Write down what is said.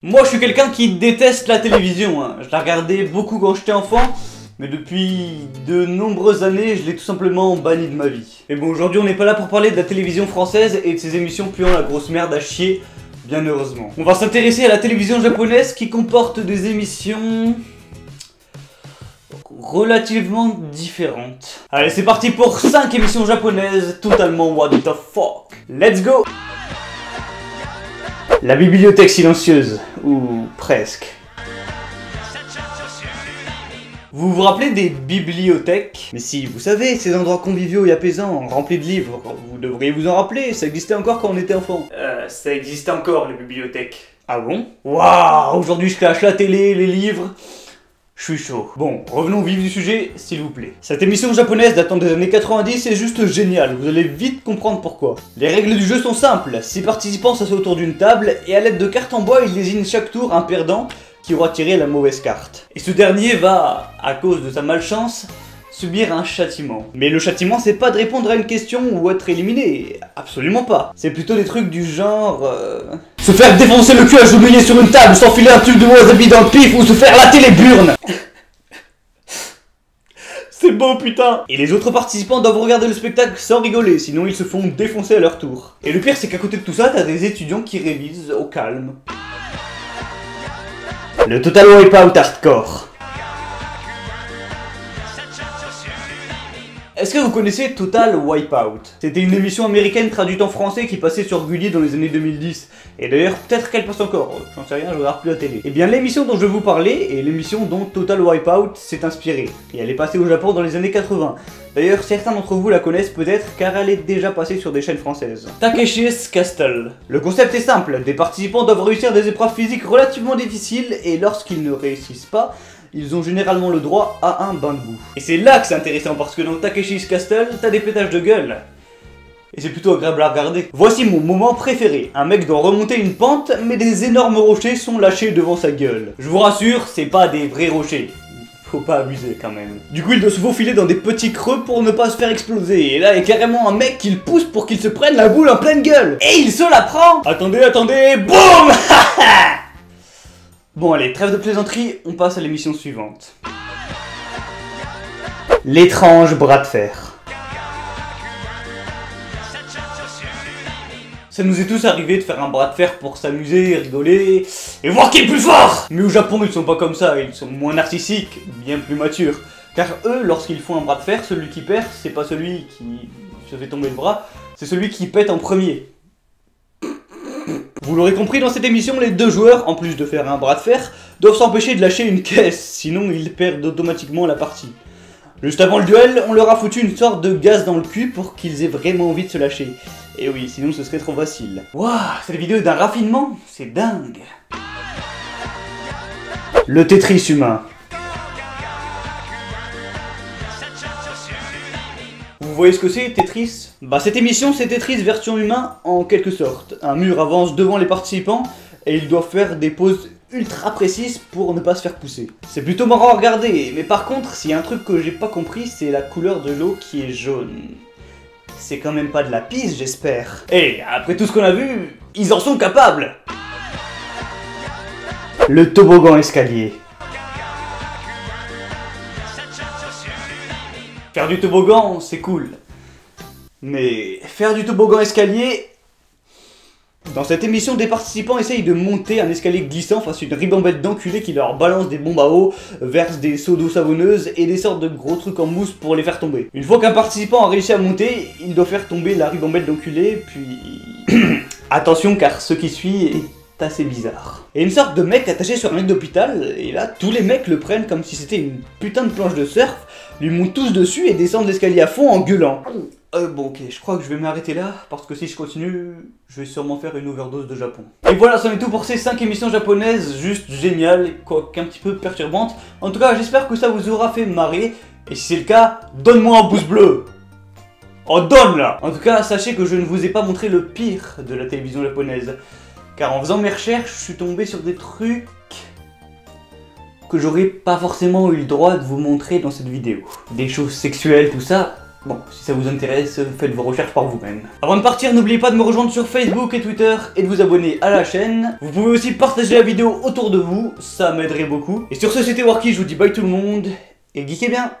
Moi, je suis quelqu'un qui déteste la télévision, hein. Je la regardais beaucoup quand j'étais enfant, mais depuis de nombreuses années, je l'ai tout simplement banni de ma vie. Et bon, aujourd'hui, on n'est pas là pour parler de la télévision française et de ses émissions puant la grosse merde à chier, bien heureusement. On va s'intéresser à la télévision japonaise qui comporte des émissions relativement différentes. Allez, c'est parti pour 5 émissions japonaises totalement what the fuck. Let's go! La bibliothèque silencieuse, ou presque. Vous vous rappelez des bibliothèques? Mais si, vous savez, ces endroits conviviaux et apaisants, remplis de livres, vous devriez vous en rappeler, ça existait encore quand on était enfant. Ça existait encore, les bibliothèques. Ah bon? Waouh, aujourd'hui je cache la télé, les livres... Je suis chaud. Bon, revenons au vif du sujet, s'il vous plaît. Cette émission japonaise datant des années 90 est juste géniale, vous allez vite comprendre pourquoi. Les règles du jeu sont simples, 6 participants s'assoient autour d'une table, et à l'aide de cartes en bois, ils désignent chaque tour un perdant qui aura tiré la mauvaise carte. Et ce dernier va, à cause de sa malchance, subir un châtiment. Mais le châtiment, c'est pas de répondre à une question ou être éliminé, absolument pas. C'est plutôt des trucs du genre... se faire défoncer le cul à genouiller sur une table, s'enfiler un tube de wasabi dans le pif ou se faire latter les burnes. C'est beau putain. Et les autres participants doivent regarder le spectacle sans rigoler, sinon ils se font défoncer à leur tour. Et le pire c'est qu'à côté de tout ça, t'as des étudiants qui révisent au calme. Le Total Wipeout Hardcore. Est-ce que vous connaissez Total Wipeout? C'était une émission américaine traduite en français qui passait sur Gulli dans les années 2010. Et d'ailleurs, peut-être qu'elle passe encore, j'en sais rien, je regarde plus la télé. Et bien l'émission dont je vais vous parler est l'émission dont Total Wipeout s'est inspirée. Et elle est passée au Japon dans les années 80. D'ailleurs, certains d'entre vous la connaissent peut-être car elle est déjà passée sur des chaînes françaises. Takeshi's Castle. Le concept est simple, des participants doivent réussir des épreuves physiques relativement difficiles et lorsqu'ils ne réussissent pas, ils ont généralement le droit à un bain de boue. Et c'est là que c'est intéressant parce que dans Takeshi's Castle, t'as des pétages de gueule. Et c'est plutôt agréable à regarder. Voici mon moment préféré. Un mec doit remonter une pente, mais des énormes rochers sont lâchés devant sa gueule. Je vous rassure, c'est pas des vrais rochers. Faut pas abuser quand même. Du coup, il doit se faufiler dans des petits creux pour ne pas se faire exploser. Et là, il y a carrément un mec qui le pousse pour qu'il se prenne la boule en pleine gueule. Et il se la prend. Attendez, attendez, boum. Bon allez, trêve de plaisanterie, on passe à l'émission suivante. L'étrange bras de fer. Ça nous est tous arrivé de faire un bras de fer pour s'amuser, rigoler, et voir qui est le plus fort. Mais au Japon, ils sont pas comme ça, ils sont moins narcissiques, bien plus matures. Car eux, lorsqu'ils font un bras de fer, celui qui perd, c'est pas celui qui se fait tomber le bras, c'est celui qui pète en premier. Vous l'aurez compris, dans cette émission, les deux joueurs, en plus de faire un bras de fer, doivent s'empêcher de lâcher une caisse, sinon ils perdent automatiquement la partie. Juste avant le duel, on leur a foutu une sorte de gaz dans le cul pour qu'ils aient vraiment envie de se lâcher. Et oui, sinon ce serait trop facile. Waouh, cette vidéo est d'un raffinement, c'est dingue. Le Tetris humain. Vous voyez ce que c'est, Tetris? Bah cette émission c'est Tetris version humain en quelque sorte. Un mur avance devant les participants et ils doivent faire des poses ultra précises pour ne pas se faire pousser. C'est plutôt marrant à regarder, mais par contre s'il y a un truc que j'ai pas compris c'est la couleur de l'eau qui est jaune. C'est quand même pas de la pisse j'espère. Et après tout ce qu'on a vu, ils en sont capables. Le toboggan escalier. Faire du toboggan, c'est cool. Mais faire du toboggan escalier... Dans cette émission, des participants essayent de monter un escalier glissant face à une ribambelle d'enculés qui leur balance des bombes à eau, verse des seaux d'eau savonneuse et des sortes de gros trucs en mousse pour les faire tomber. Une fois qu'un participant a réussi à monter, il doit faire tomber la ribambelle d'enculés, puis... Attention car ce qui suit est assez bizarre. Et une sorte de mec attaché sur un lit d'hôpital, et là tous les mecs le prennent comme si c'était une putain de planche de surf, lui montent tous dessus et descendent l'escalier à fond en gueulant. Bon ok, je crois que je vais m'arrêter là, parce que si je continue, je vais sûrement faire une overdose de Japon. Et voilà, c'en est tout pour ces 5 émissions japonaises, juste géniales, quoique un petit peu perturbantes. En tout cas, j'espère que ça vous aura fait marrer, et si c'est le cas, donne-moi un pouce bleu. Oh, donne là. En tout cas, sachez que je ne vous ai pas montré le pire de la télévision japonaise, car en faisant mes recherches, je suis tombé sur des trucs que j'aurais pas forcément eu le droit de vous montrer dans cette vidéo. Des choses sexuelles, tout ça, Bon, si ça vous intéresse, faites vos recherches par vous-même. Avant de partir, n'oubliez pas de me rejoindre sur Facebook et Twitter et de vous abonner à la chaîne. Vous pouvez aussi partager la vidéo autour de vous, ça m'aiderait beaucoup. Et sur ce, c'était Warky, je vous dis bye tout le monde, et geekez bien.